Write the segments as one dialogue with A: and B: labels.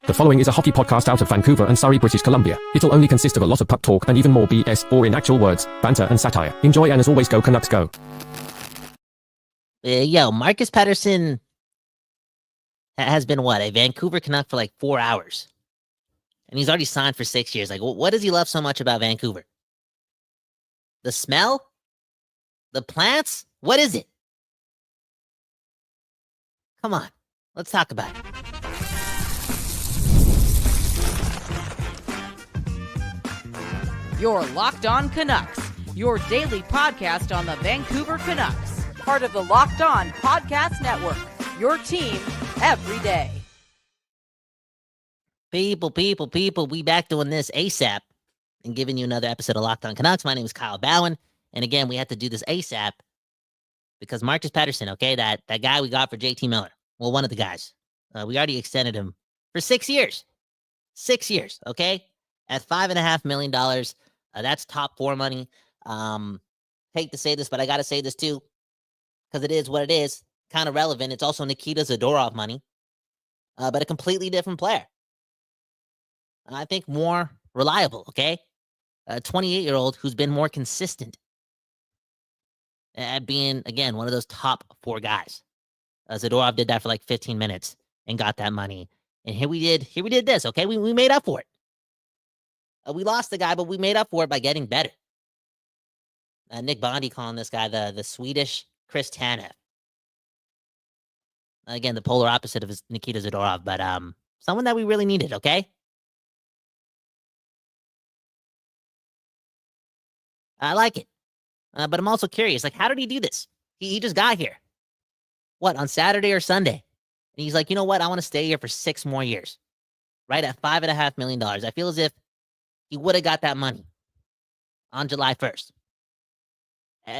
A: The following is a hockey podcast out of Vancouver and Surrey, British Columbia. It'll only consist of a lot of puck talk and even more BS, or in actual words, banter and satire. Enjoy, and as always, go Canucks go.
B: Marcus Pettersson has been a Vancouver Canuck for like 4 hours. And he's already signed for 6 years. Like, what does he love so much about Vancouver? The smell? The plants? What is it? Come on, let's talk about it.
C: You're Locked On Canucks, your daily podcast on the Vancouver Canucks, part of the Locked On Podcast Network, your team every day.
B: People, we back doing this ASAP and giving you another episode of Locked On Canucks. My name is Kyle Bowen, and again, we had to do this ASAP because Marcus Pettersson, okay, that guy we got for JT Miller, well, one of the guys, we already extended him for 6 years. 6 years, okay, at $5.5 million. That's top four money. Hate to say this, but I got to say this too, because it is what it is. Kind of relevant. It's also Nikita Zadorov money, but a completely different player. I think more reliable, okay? A 28-year-old who's been more consistent at being, again, one of those top four guys. Zadorov did that for like 15 minutes and got that money. And here we did this, okay? We made up for it. We lost the guy, but we made up for it by getting better. Nick Bondi calling this guy the Swedish Chris Tanev. Again, the polar opposite of Nikita Zadorov, but someone that we really needed, okay? I like it. But I'm also curious, like, how did he do this? He just got here. What, on Saturday or Sunday? And he's like, you know what? I want to stay here for 6 more years. Right at $5.5 million. I feel as if he would have got that money on July 1st.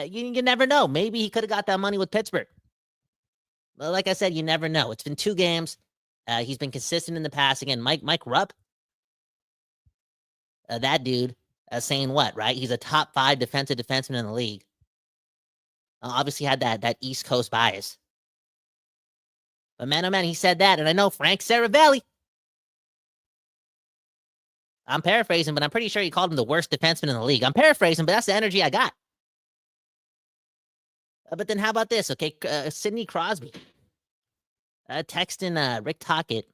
B: You never know. Maybe he could have got that money with Pittsburgh. But like I said, you never know. It's been 2 games. He's been consistent in the past. Again, Mike Rupp. That dude saying what, right? He's a top 5 defensive defenseman in the league. Obviously had that East Coast bias. But man, oh man, he said that. And I know Frank Saravelli. I'm paraphrasing, but I'm pretty sure he called him the worst defenseman in the league. I'm paraphrasing, but that's the energy I got. But then how about this, okay? Sidney Crosby texting Rick Tocchet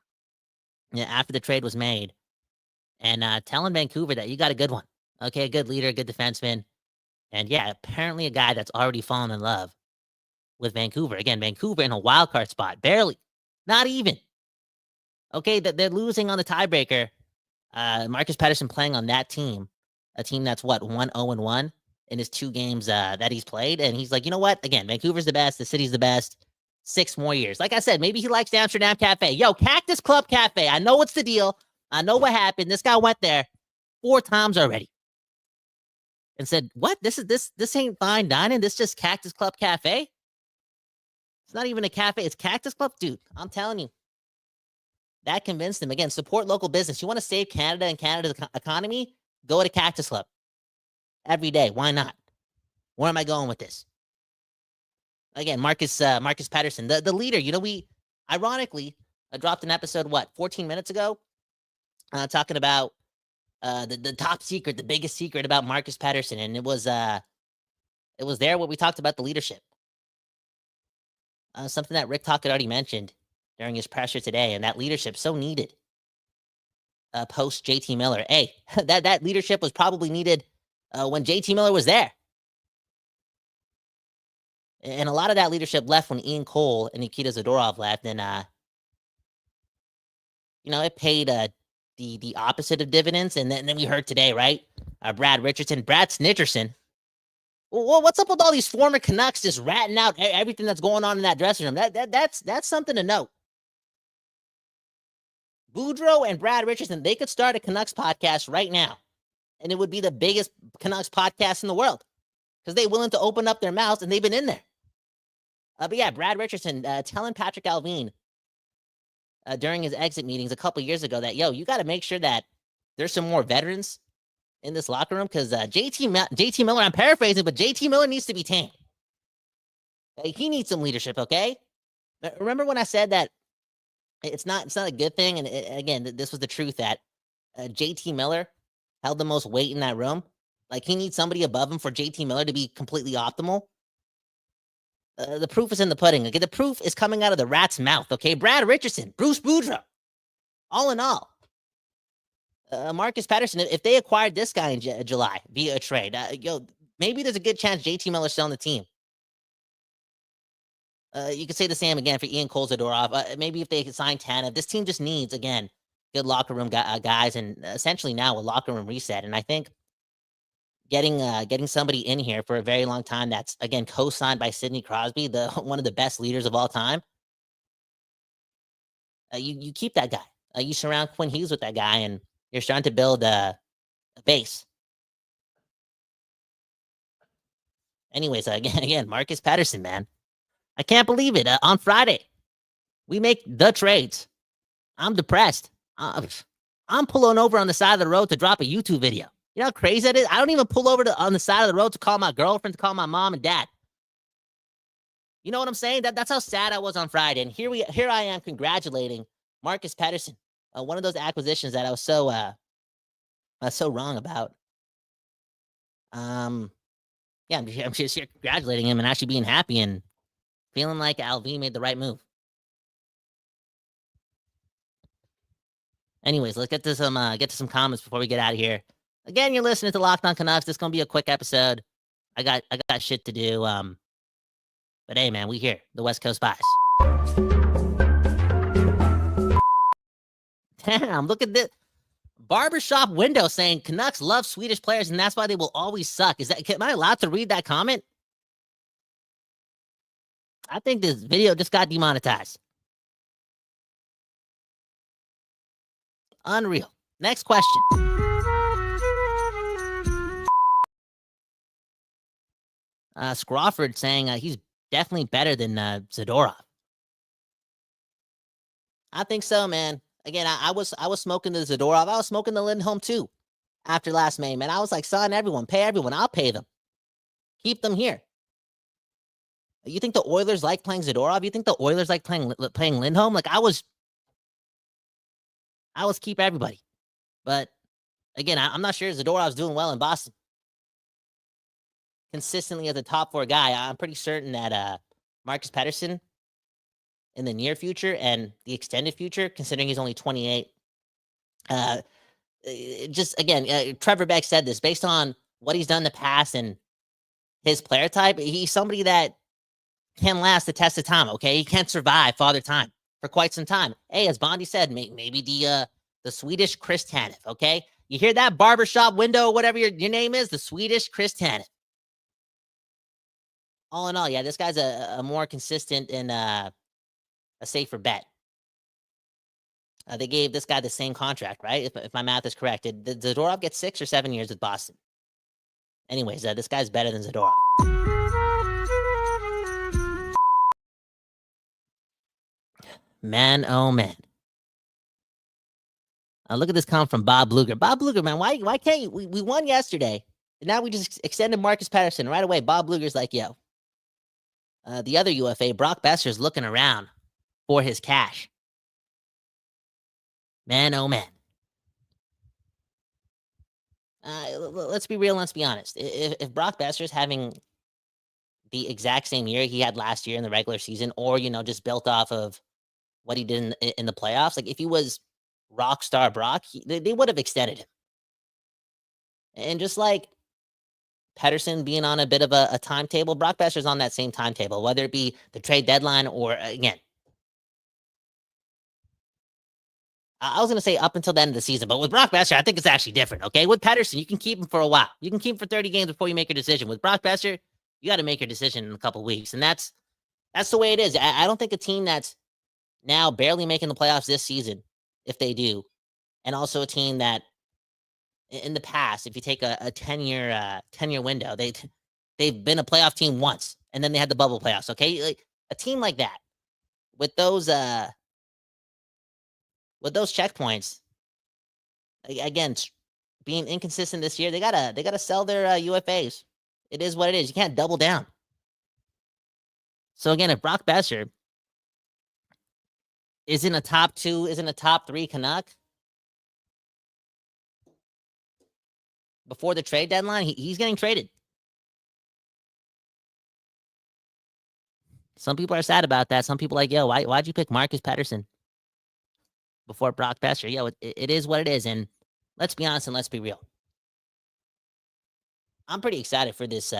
B: after the trade was made and telling Vancouver that you got a good one. Okay, a good leader, a good defenseman. And yeah, apparently a guy that's already fallen in love with Vancouver. Again, Vancouver in a wild card spot. Barely. Not even. Okay, they're losing on the tiebreaker. Marcus Pettersson playing on that team, a team that's 1-0-1 in his 2 games that he's played. And he's like, you know what? Again, Vancouver's the best. The city's the best. 6 more years. Like I said, maybe he likes the Amsterdam Cafe. Yo, Cactus Club Cafe. I know what's the deal. I know what happened. This guy went there 4 times already and said, what? This ain't fine dining. This just Cactus Club Cafe. It's not even a cafe. It's Cactus Club. Dude, I'm telling you. That convinced him. Again, support local business. You want to save Canada and Canada's economy? Go to Cactus Club. Every day. Why not? Where am I going with this? Again, Marcus Pettersson, the leader. You know, we ironically dropped an episode, 14 minutes ago? Talking about the top secret, the biggest secret about Marcus Pettersson. And it was there where we talked about the leadership. Something that Rick Tocchet already mentioned during his pressure today, and that leadership so needed post JT Miller. Hey, that leadership was probably needed when JT Miller was there. And a lot of that leadership left when Ian Cole and Nikita Zadorov left, and it paid the opposite of dividends. And then we heard today, right? Brad Snitcherson. Well, what's up with all these former Canucks just ratting out everything that's going on in that dressing room? That's something to note. Boudreaux and Brad Richardson, they could start a Canucks podcast right now, and it would be the biggest Canucks podcast in the world because they're willing to open up their mouths, and they've been in there. But yeah, Brad Richardson telling Patrick Alvin during his exit meetings a couple years ago that, yo, you got to make sure that there's some more veterans in this locker room because JT Miller, I'm paraphrasing, but JT Miller needs to be tamed. He needs some leadership, okay? Remember when I said that It's not a good thing. And again, this was the truth that JT Miller held the most weight in that room. Like, he needs somebody above him for JT Miller to be completely optimal. The proof is in the pudding. Okay, the proof is coming out of the rat's mouth. Okay, Brad Richardson, Bruce Boudreau. All in all, Marcus Pettersson, if they acquired this guy in July via a trade, maybe there's a good chance JT Miller's still on the team. You could say the same again for Ian Kolzadorov. Maybe if they could sign Tanev, this team just needs, again, good locker room guys, and essentially now a locker room reset. And I think getting somebody in here for a very long time that's, again, co-signed by Sidney Crosby, the one of the best leaders of all time. You keep that guy. You surround Quinn Hughes with that guy, and you're starting to build a base. Anyways, again, Marcus Pettersson, man. I can't believe it. On Friday, we make the trades. I'm depressed. I'm pulling over on the side of the road to drop a YouTube video. You know how crazy that is? I don't even pull over on the side of the road to call my girlfriend, to call my mom and dad. You know what I'm saying? That's how sad I was on Friday. And here I am congratulating Marcus Pettersson, one of those acquisitions that I was so wrong about. Yeah, I'm just here congratulating him and actually being happy and feeling like LV made the right move. Anyways, let's get to some comments before we get out of here. Again, you're listening to Locked On Canucks. This is gonna be a quick episode. I got shit to do. But hey, man, we here. The West Coast Bias. Damn, look at this barbershop window saying Canucks love Swedish players and that's why they will always suck. Am I allowed to read that comment? I think this video just got demonetized. Unreal. Next question. Scrawford saying he's definitely better than Zadorov. I think so, man. Again, I was smoking the Zadorov. I was smoking the Lindholm too. After last May, man, I was like, sign everyone, pay everyone. I'll pay them. Keep them here. You think the Oilers like playing Zadorov? You think the Oilers like playing Lindholm? Like, I was keep everybody. But again, I'm not sure Zadorov's doing well in Boston. Consistently as a top 4 guy, I'm pretty certain that Marcus Pettersson in the near future and the extended future, considering he's only 28, just again, Trevor Beck said this based on what he's done in the past and his player type. He's somebody that can last the test of time. Okay, he can't survive Father Time for quite some time. Hey, as Bondi said, maybe the Swedish Chris Tanev. Okay, you hear that, barbershop window, whatever your name is, the Swedish Chris Tanev. All in all, yeah, this guy's a more consistent and a safer bet. They gave this guy the same contract, right? If my math is correct, did Zadorov get 6 or 7 years with Boston? Anyways, this guy's better than Zadorov. Man, oh man. Look at this comment from Bob Bluger. Bob Bluger, man, why can't you? We won yesterday, and now we just extended Marcus Pettersson right away. Bob Bluger's like, yo. The other UFA, Brock Boeser's looking around for his cash. Man, oh man. Let's be real, let's be honest. If Brock Boeser's having the exact same year he had last year in the regular season, or, just built off of what he did in the playoffs, like if he was rock star Brock, they would have extended him. And just like Pettersson being on a bit of a timetable, Brock Boeser's on that same timetable, whether it be the trade deadline or, again, I was going to say up until the end of the season, but with Brock Boeser, I think it's actually different, okay? With Pettersson, you can keep him for a while. You can keep him for 30 games before you make your decision. With Brock Boeser, you got to make your decision in a couple weeks, and that's the way it is. I don't think a team that's now barely making the playoffs this season, if they do, and also a team that in the past, if you take a 10-year window, they've been a playoff team once, and then they had the bubble playoffs, okay? Like, a team like that, with those checkpoints, again, being inconsistent this year, they gotta sell their UFAs. It is what it is. You can't double down. So again, if Brock Boeser isn't a top 2, isn't a top 3 Canuck. Before the trade deadline, he's getting traded. Some people are sad about that. Some people are like, yo, why'd you pick Marcus Pettersson before Brock Boeser? Yo, it is what it is. And let's be honest and let's be real. I'm pretty excited for this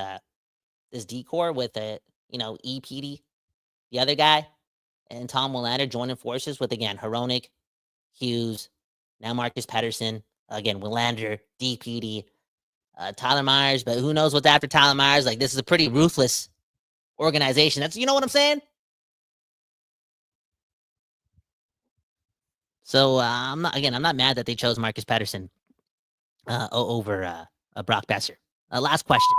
B: this decor with EPD, the other guy, and Tom Willander joining forces with, again, Hronek, Hughes, now Marcus Pettersson, again, Willander, DPD, Tyler Myers, but who knows what's after Tyler Myers? Like, this is a pretty ruthless organization. That's, you know what I'm saying? So I'm not mad that they chose Marcus Pettersson over Brock Boeser. Last question.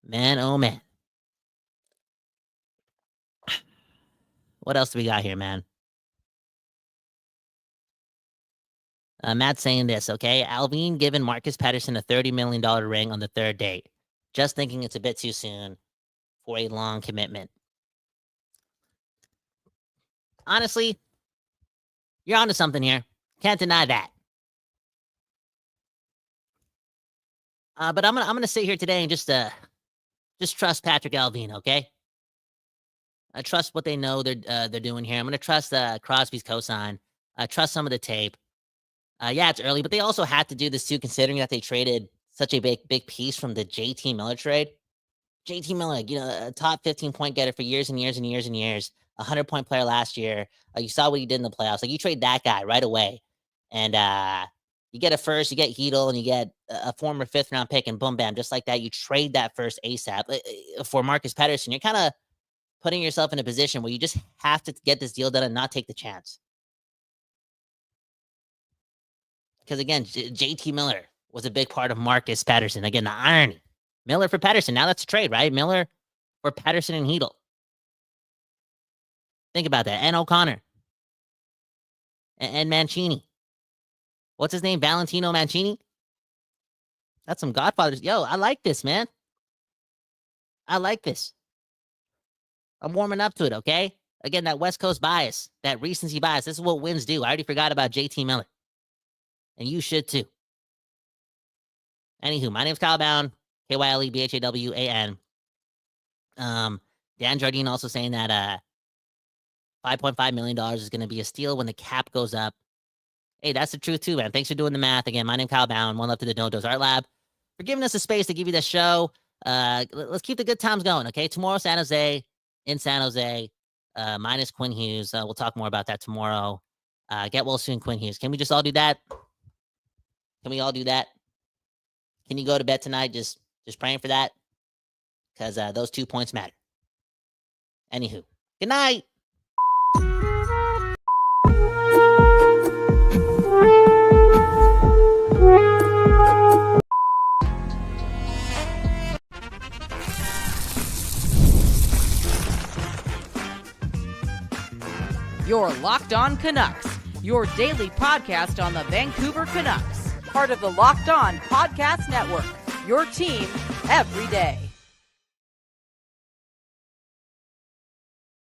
B: Man, oh man. What else do we got here, man? Matt's saying this, okay? Alvin giving Marcus Pettersson a $30 million ring on the 3rd date. Just thinking it's a bit too soon for a long commitment. Honestly, you're onto something here. Can't deny that. But I'm gonna sit here today and just trust Patrick Alvin, okay? I trust what they know they're doing here. I'm gonna trust Crosby's cosign. Trust some of the tape. Yeah, it's early, but they also had to do this too, considering that they traded such a big piece from the JT Miller trade. JT Miller, a top 15-point getter for years and years and years and years, 100-point player last year. You saw what he did in the playoffs. Like, you trade that guy right away, and you get a first, you get Chytil, and you get a former 5th-round pick, and boom, bam, just like that, you trade that first ASAP for Marcus Pettersson. You're kind of putting yourself in a position where you just have to get this deal done and not take the chance. Because, again, JT Miller was a big part of Marcus Pettersson. Again, the irony. Miller for Pettersson. Now that's a trade, right? Miller for Pettersson and Chytil. Think about that. And O'Connor. And Mancini. What's his name? Valentino Mancini? That's some Godfathers. Yo, I like this, man. I like this. I'm warming up to it, okay? Again, that West Coast bias, that recency bias. This is what wins do. I already forgot about JT Miller. And you should too. Anywho, my name's Kyle Bound, KYLEBHAWAN. Dan Jardine also saying that $5.5 million is going to be a steal when the cap goes up. Hey, that's the truth too, man. Thanks for doing the math. Again, my name's Kyle Bound. One love to the Dodos Art Lab for giving us a space to give you this show. Let's keep the good times going, okay? Tomorrow, San Jose, in San Jose, minus Quinn Hughes. We'll talk more about that tomorrow. Get well soon, Quinn Hughes. Can we just all do that? Can we all do that? Can you go to bed tonight just praying for that? Because those 2 points matter. Anywho, good night.
C: You're Locked On Canucks, your daily podcast on the Vancouver Canucks. Part of the Locked On Podcast Network, your team every day.